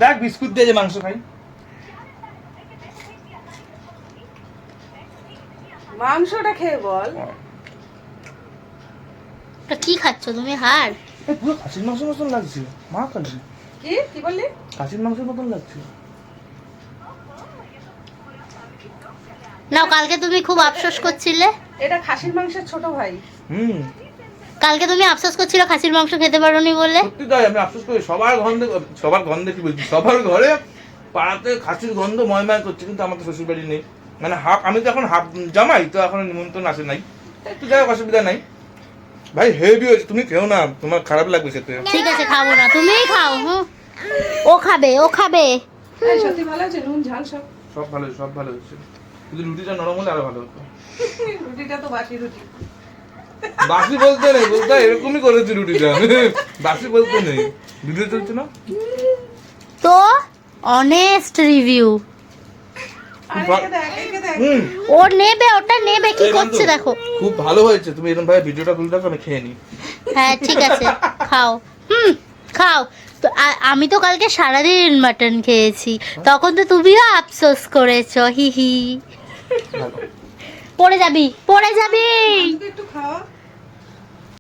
দেখ বিস্কুট দিয়ে যে মাংস খাই। মাংসটা খেয়ে বল। কি খাচ্ছ তুমি? হাড়? পুরো খাসির মাংস মতন লাগছে মা, কালি কি বললি? খাসির মাংসের মতন লাগছে। নাও, কালকে তুমি খুব আফসোস করছিলে। এটা খাসির মাংসের ছোট ভাই। কালকে তুমি আফসোস করছিলে খাসির মাংস খেতে পারোনি বলে। সত্যি তাই, আমি আফসোস করি। সবার গন্ধে কি বলছি, সবার ঘরে পাড়াতে খাসির গন্ধ ময়ময় করছে, কিন্তু আমার তো শ্বশুর বাড়ি নেই। মানে আমি তো এখন হাফ জামাই, তো এখন নিমন্ত্রণ আসে নাই, একটু যাই হোক, অসুবিধা নাই। ভাই হেভি হয়েছে, তুমি খেও না, তোমার খারাপ লাগবে সেটা। ঠিক আছে, খাবো না, তুমিই খাও। ও খাবে, ও খাবে। এই সত্যি ভালো আছে, নুন ঝাল সব। সব ভালো, সব ভালো হচ্ছে, কিন্তু রুটিটা নরম হলে আরো ভালো হতো। রুটিটা তো বাসি রুটি। বাসি বলতে নেই, বলতে এরকমই করেছি রুটিটা, বাসি বলতে নেই। ভিডিও চলছে না তো অনেস্ট রিভিউ। ও নেবে, ওটা নেবে, কি করছে দেখো। খুব ভালো হয়েছে, তুমি এরকম ভাবে ভিডিওটা তুলে রাখো, আমি খেয়ে নিই। হ্যাঁ ঠিক আছে, খাও। খাও। তো আমি তো কালকে সারাদিন মাটন খেয়েছি, তখন তো তুমিও আফসোস করেছো, হি হি। ভালো। পড়ে যাবি, পড়ে যাবি। একটু খাওয়া।